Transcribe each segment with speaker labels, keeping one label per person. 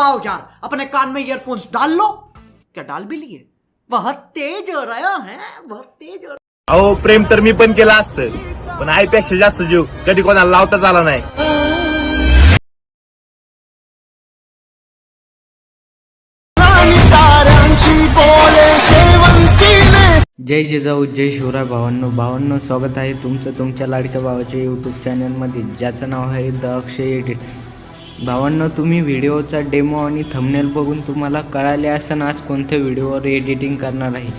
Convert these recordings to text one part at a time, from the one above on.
Speaker 1: आओ यार, अपने कान में ईयरफोन्स डाल लो। क्या डाल भी लिए? बहुत तेज हो रहा है, बहुत तेज हो रहा।
Speaker 2: अहो प्रेम तर मी पण केलं असतं, पण आईपेक्षा जास्त जीव कधी कोणाला लावताच आला नाही.
Speaker 3: जय जिजाऊ, जय शिवराय भावांनो, स्वागत आहे तुमच्या लाडक्या भावाच्या यूट्यूब चॅनलमध्ये, ज्याचं नाव आहे theakshayedits. भावांनो, तुम्ही व्हिडिओचा डेमो आणि थंबनेल बघून तुम्हाला कळाले असेल आज कोणत्या व्हिडिओवर एडिटिंग करणार आहे.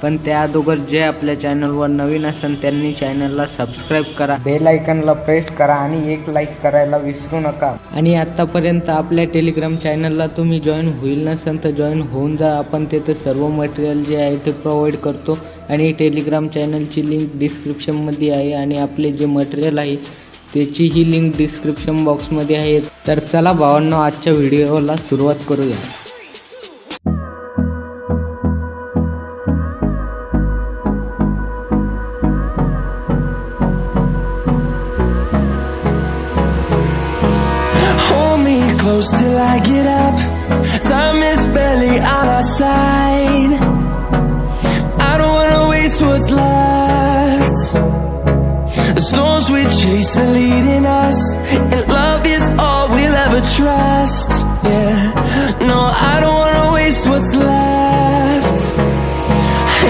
Speaker 3: पण त्या अगोदर जे आपल्या चॅनलवर नवीन असेल त्यांनी चॅनलला सबस्क्राईब करा, बेल आयकॉनला प्रेस करा आणि एक लाईक करायला विसरू नका. आणि आत्तापर्यंत आपल्या टेलिग्राम चॅनलला तुम्ही जॉईन होईल नसेल तर जॉईन होऊन जा. आपण तिथे सर्व मटेरियल जे आहे ते प्रोव्हाइड करतो आणि टेलिग्राम चॅनलची लिंक डिस्क्रिप्शनमध्ये आहे आणि आपले जे मटेरियल आहे त्याची ही लिंक डिस्क्रिप्शन बॉक्समध्ये आहे. तर चला भावांनो, आजच्या व्हिडिओला सुरुवात करूया.
Speaker 4: Close till I get up. Time is barely on our side. I don't wanna waste what's left. The storms we chase are leading us, and love is all we'll ever trust. Yeah, no, I don't wanna waste what's left.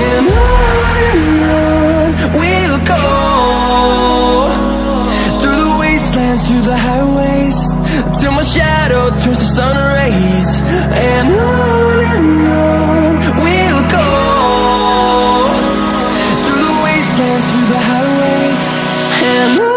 Speaker 4: And on we'll go, through the wastelands, through the highways, till my shadow turns to sun rays. And on we'll go, through the wastelands, through the highways. And on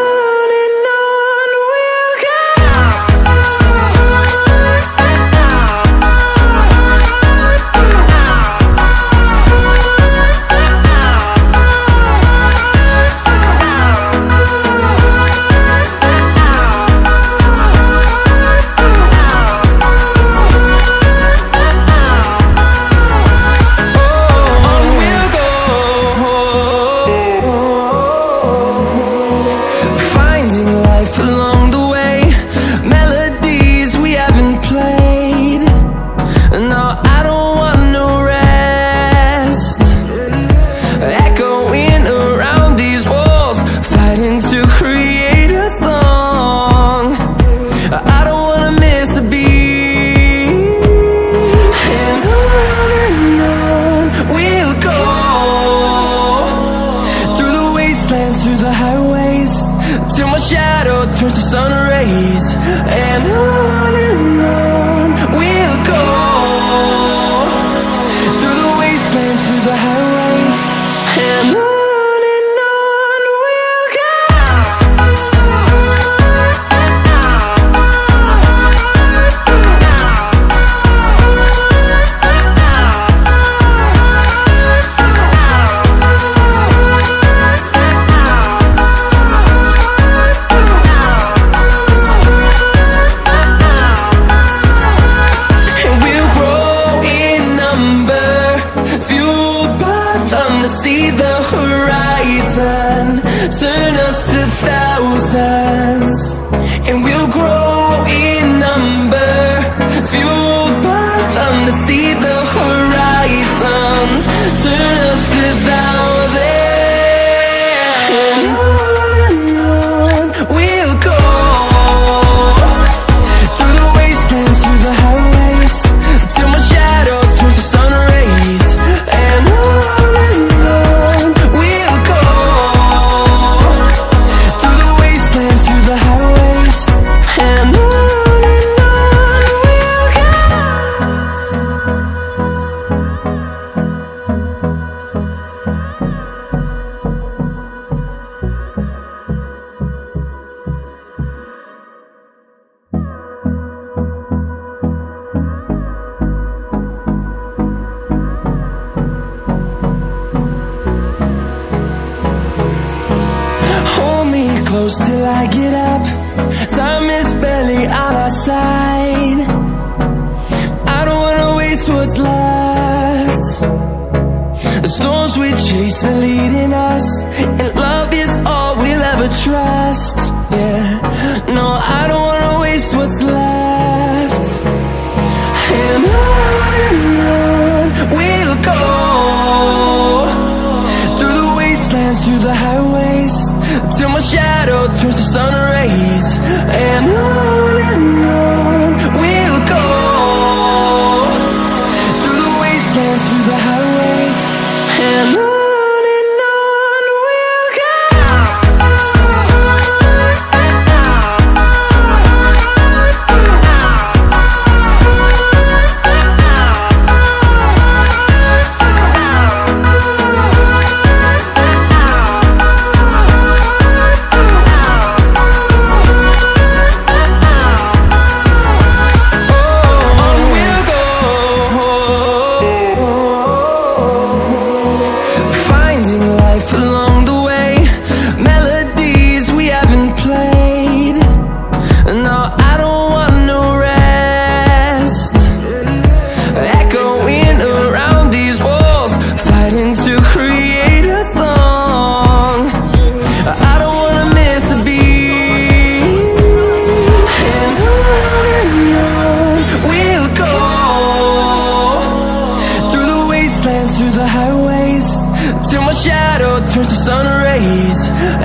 Speaker 4: we'll go. Through the highways, till my shadow turns to sun rays. And on we'll go, through the wastelands, through the highways. And on we'll go. See the horizon, turn us to thousands, and we'll grow in number, fueled by them to see the horizon, turn us to thousands. And on we'll go, through the wastelands, through the highways, till my shadow turns to sun rays. And close till I get up. Time is barely on our side. I don't wanna waste what's left. The storms we chase are leading us, and love is all we'll ever trust. Yeah, no, I don't wanna waste what's left.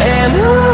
Speaker 4: and on.